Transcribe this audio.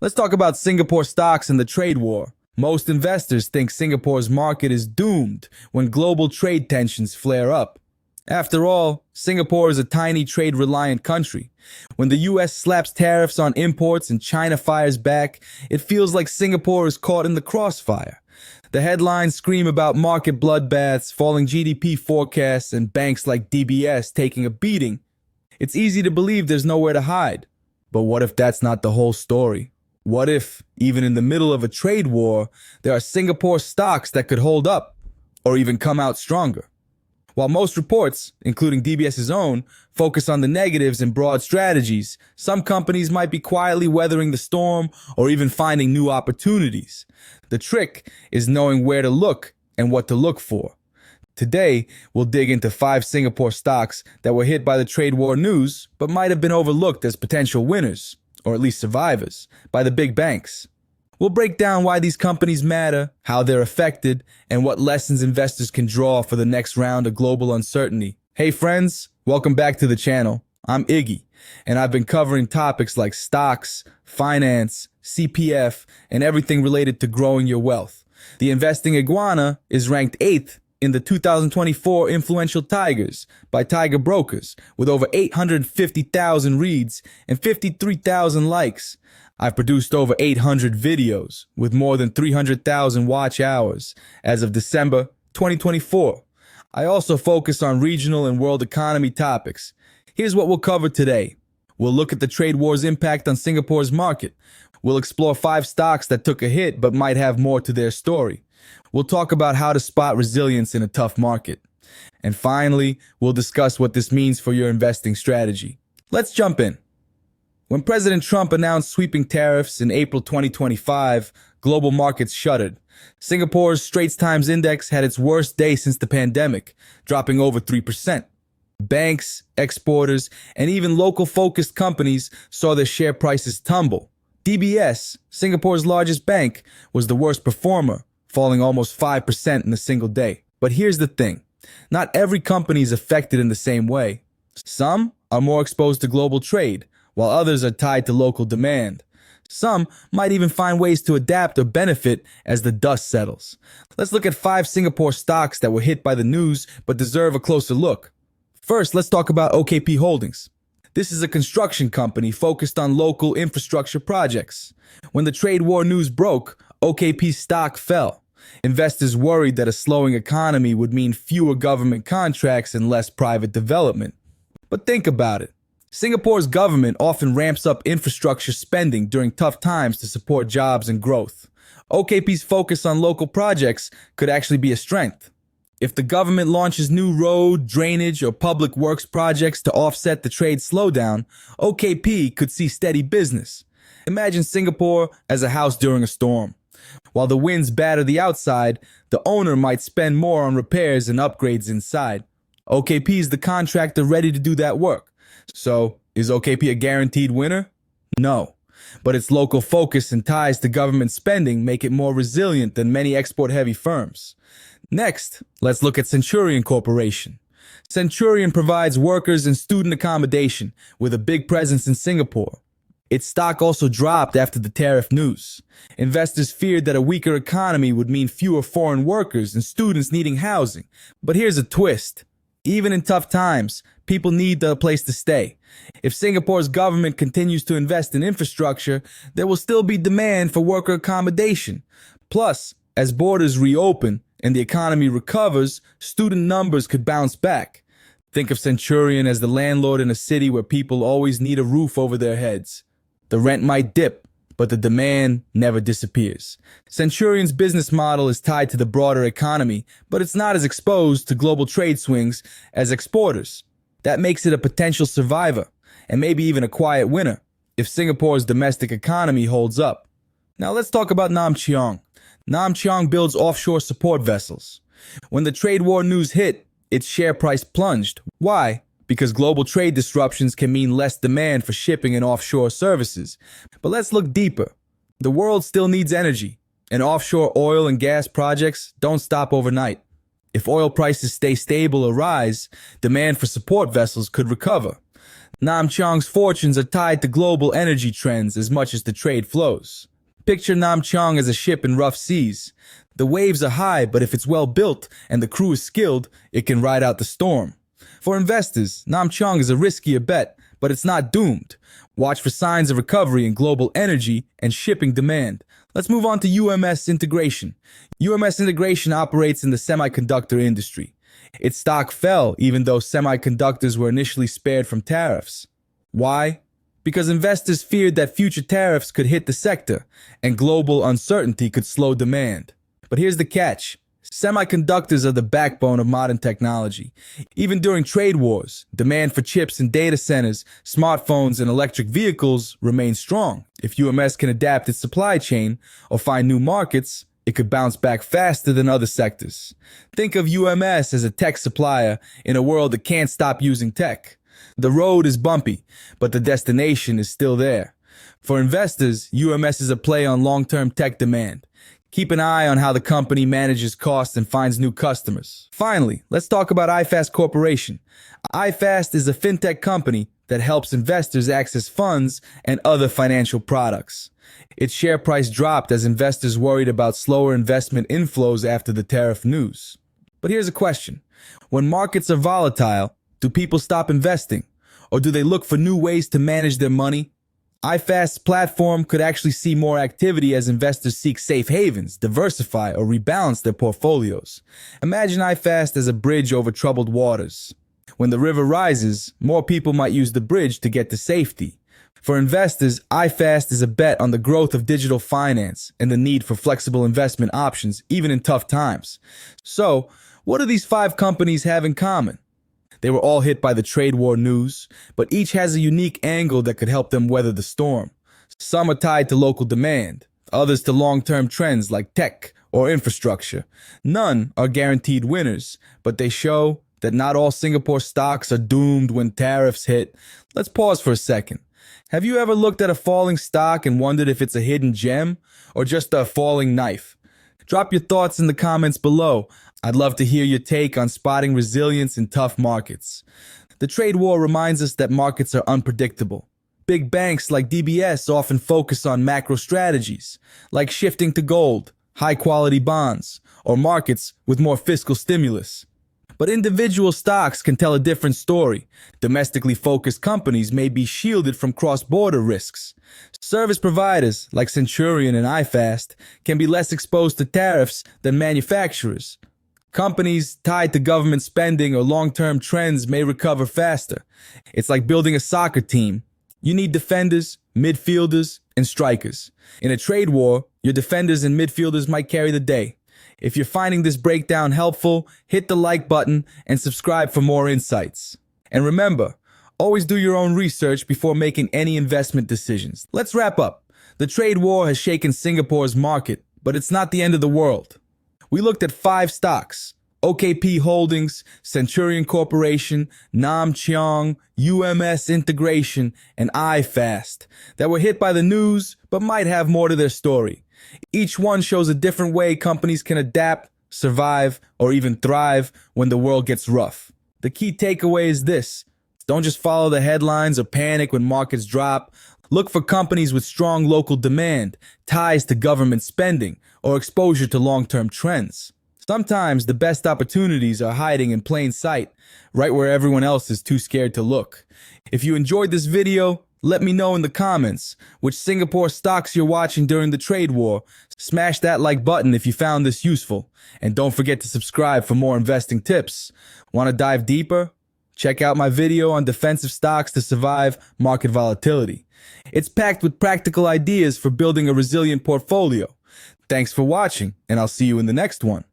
Let's talk about Singapore stocks and the trade war. Most investors think Singapore's market is doomed when global trade tensions flare up. After all, Singapore is a tiny trade-reliant country. When the US slaps tariffs on imports and China fires back, it feels like Singapore is caught in the crossfire. The headlines scream about market bloodbaths, falling GDP forecasts, and banks like DBS taking a beating. It's easy to believe there's nowhere to hide. But what if that's not the whole story? What if, even in the middle of a trade war, there are Singapore stocks that could hold up, or even come out stronger? While most reports, including DBS's own, focus on the negatives and broad strategies, some companies might be quietly weathering the storm or even finding new opportunities. The trick is knowing where to look and what to look for. Today, we'll dig into 5 Singapore stocks that were hit by the trade war news but might have been overlooked as potential winners, or at least survivors, by the big banks. We'll break down why these companies matter, how they're affected, and what lessons investors can draw for the next round of global uncertainty. Hey friends, welcome back to the channel. I'm Iggy, and I've been covering topics like stocks, finance, CPF, and everything related to growing your wealth. The Investing Iguana is ranked 8th in the 2024 Influential Tigers by Tiger Brokers with over 850,000 reads and 53,000 likes. I've produced over 800 videos with more than 300,000 watch hours as of December 2024. I also focus on regional and world economy topics. Here's what we'll cover today. We'll look at the trade war's impact on Singapore's market. We'll explore 5 stocks that took a hit but might have more to their story. We'll talk about how to spot resilience in a tough market. And finally, we'll discuss what this means for your investing strategy. Let's jump in. When President Trump announced sweeping tariffs in April 2025, global markets shuddered. Singapore's Straits Times Index had its worst day since the pandemic, dropping over 3%. Banks, exporters, and even local-focused companies saw their share prices tumble. DBS, Singapore's largest bank, was the worst performer, falling almost 5% in a single day. But here's the thing. Not every company is affected in the same way. Some are more exposed to global trade, while others are tied to local demand. Some might even find ways to adapt or benefit as the dust settles. Let's look at 5 Singapore stocks that were hit by the news but deserve a closer look. First, let's talk about OKP Holdings. This is a construction company focused on local infrastructure projects. When the trade war news broke, OKP stock fell. Investors worried that a slowing economy would mean fewer government contracts and less private development. But think about it. Singapore's government often ramps up infrastructure spending during tough times to support jobs and growth. OKP's focus on local projects could actually be a strength. If the government launches new road, drainage, or public works projects to offset the trade slowdown, OKP could see steady business. Imagine Singapore as a house during a storm. While the winds batter the outside, the owner might spend more on repairs and upgrades inside. OKP is the contractor ready to do that work. So, is OKP a guaranteed winner? No. But its local focus and ties to government spending make it more resilient than many export-heavy firms. Next, let's look at Centurion Corporation. Centurion provides workers and student accommodation with a big presence in Singapore. Its stock also dropped after the tariff news. Investors feared that a weaker economy would mean fewer foreign workers and students needing housing. But here's a twist. Even in tough times, people need a place to stay. If Singapore's government continues to invest in infrastructure, there will still be demand for worker accommodation. Plus, as borders reopen and the economy recovers, student numbers could bounce back. Think of Centurion as the landlord in a city where people always need a roof over their heads. The rent might dip, but the demand never disappears. Centurion's business model is tied to the broader economy, but it's not as exposed to global trade swings as exporters. That makes it a potential survivor, and maybe even a quiet winner, if Singapore's domestic economy holds up. Now let's talk about Cheong. Cheong builds offshore support vessels. When the trade war news hit, its share price plunged. Why? Because global trade disruptions can mean less demand for shipping and offshore services. But let's look deeper. The world still needs energy, and offshore oil and gas projects don't stop overnight. If oil prices stay stable or rise, demand for support vessels could recover. Nam Cheong's fortunes are tied to global energy trends as much as to trade flows. Picture Nam Cheong as a ship in rough seas. The waves are high, but if it's well built and the crew is skilled, it can ride out the storm. For investors, Nam Cheong is a riskier bet, but it's not doomed. Watch for signs of recovery in global energy and shipping demand. Let's move on to UMS Integration. UMS Integration operates in the semiconductor industry. Its stock fell even though semiconductors were initially spared from tariffs. Why? Because investors feared that future tariffs could hit the sector and global uncertainty could slow demand. But here's the catch. Semiconductors are the backbone of modern technology. Even during trade wars, demand for chips in data centers, smartphones, and electric vehicles remains strong. If UMS can adapt its supply chain or find new markets, it could bounce back faster than other sectors. Think of UMS as a tech supplier in a world that can't stop using tech. The road is bumpy, but the destination is still there. For investors, UMS is a play on long-term tech demand. Keep an eye on how the company manages costs and finds new customers. Finally, let's talk about iFast Corporation. iFast is a fintech company that helps investors access funds and other financial products. Its share price dropped as investors worried about slower investment inflows after the tariff news. But here's a question. When markets are volatile, do people stop investing? Or do they look for new ways to manage their money? iFast's platform could actually see more activity as investors seek safe havens, diversify, or rebalance their portfolios. Imagine iFast as a bridge over troubled waters. When the river rises, more people might use the bridge to get to safety. For investors, iFast is a bet on the growth of digital finance and the need for flexible investment options, even in tough times. So, what do these 5 companies have in common? They were all hit by the trade war news, but each has a unique angle that could help them weather the storm. Some are tied to local demand, others to long-term trends like tech or infrastructure. None are guaranteed winners, but they show that not all Singapore stocks are doomed when tariffs hit. Let's pause for a second. Have you ever looked at a falling stock and wondered if it's a hidden gem or just a falling knife? Drop your thoughts in the comments below. I'd love to hear your take on spotting resilience in tough markets. The trade war reminds us that markets are unpredictable. Big banks like DBS often focus on macro strategies, like shifting to gold, high-quality bonds, or markets with more fiscal stimulus. But individual stocks can tell a different story. Domestically focused companies may be shielded from cross-border risks. Service providers like Centurion and iFast can be less exposed to tariffs than manufacturers. Companies tied to government spending or long-term trends may recover faster. It's like building a soccer team. You need defenders, midfielders, and strikers. In a trade war, your defenders and midfielders might carry the day. If you're finding this breakdown helpful, hit the like button and subscribe for more insights. And remember, always do your own research before making any investment decisions. Let's wrap up. The trade war has shaken Singapore's market, but it's not the end of the world. We looked at 5 stocks: OKP Holdings, Centurion Corporation, Nam Cheong, UMS Integration, and iFast that were hit by the news but might have more to their story. Each one shows a different way companies can adapt, survive, or even thrive when the world gets rough. The key takeaway is this: don't just follow the headlines or panic when markets drop. Look for companies with strong local demand, ties to government spending, or exposure to long-term trends. Sometimes the best opportunities are hiding in plain sight, right where everyone else is too scared to look. If you enjoyed this video, let me know in the comments which Singapore stocks you're watching during the trade war. Smash that like button if you found this useful. And don't forget to subscribe for more investing tips. Want to dive deeper? Check out my video on defensive stocks to survive market volatility. It's packed with practical ideas for building a resilient portfolio. Thanks for watching, and I'll see you in the next one.